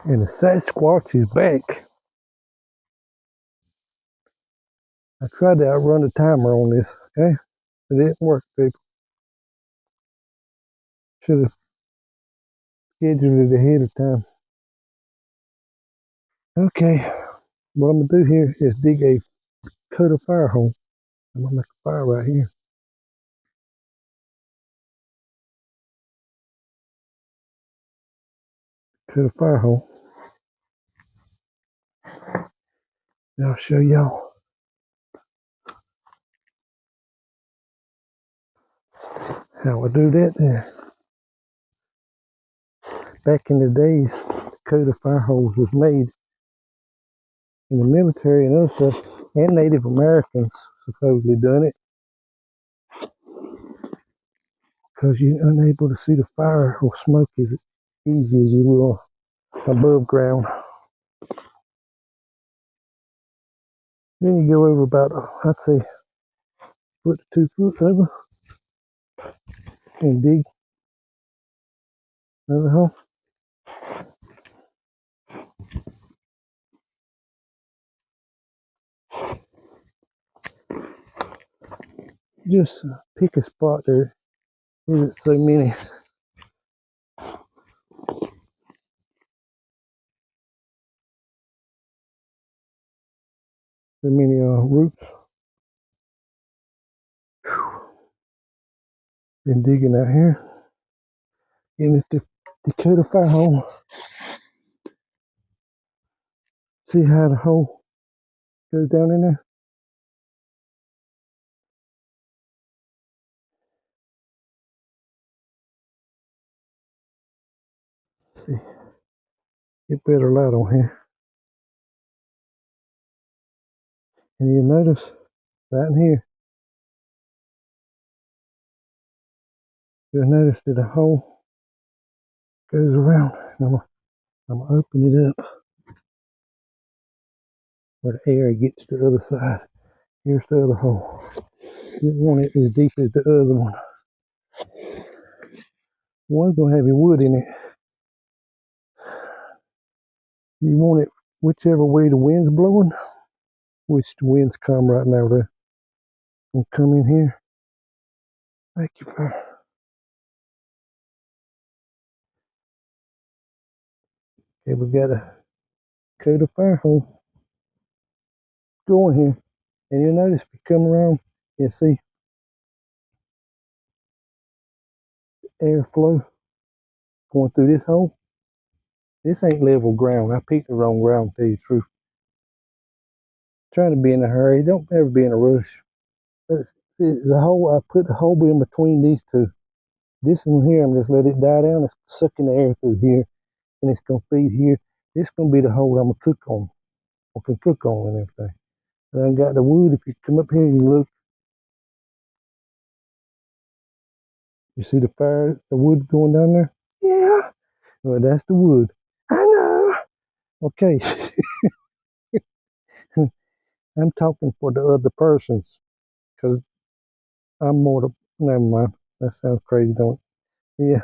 And the Sasquatch is back. I tried to outrun the timer on this, okay? It didn't work, people. Should have scheduled it ahead of time. Okay, what I'm gonna do here is dig a Dakota fire hole. I'm gonna make a fire right here. Dakota fire hole. And I'll show y'all how I do that there. Back in the days, Dakota fire holes was made in the military and other stuff, and Native Americans supposedly done it because you're unable to see the fire or smoke as easy as you will above ground. Then you go over about, I'd say, foot to 2 foot over and dig another hole. Just pick a spot there. There's so many roots. Been digging out here. And it's the Dakota fire hole. See how the hole goes down in there? See, get better light on here. And you'll notice right in here, you'll notice that the hole goes around. I'm gonna open it up where the air gets to the other side. Here's the other hole. You don't want it as deep as the other one. One's gonna have your wood in it. You want it whichever way the wind's blowing, which the winds come right now. They're gonna come in here. Thank you, fire. Okay, we got a coat of fire hole going here. And you'll notice if you come around, you see airflow going through this hole. This ain't level ground. I picked the wrong ground, to tell you the truth. Trying to be in a hurry. Don't ever be in a rush. But the hole, I put the hole in between these two. This one here, I'm just let it die down. It's sucking the air through here, and it's gonna feed here. This gonna be the hole I'm gonna cook on. I can cook on and everything. And I got the wood. If you come up here and you look, you see the fire, the wood going down there. Yeah, well that's the wood. I know. Okay, I'm talking for the other persons because I'm more. Never mind. That sounds crazy, don't it? Yeah.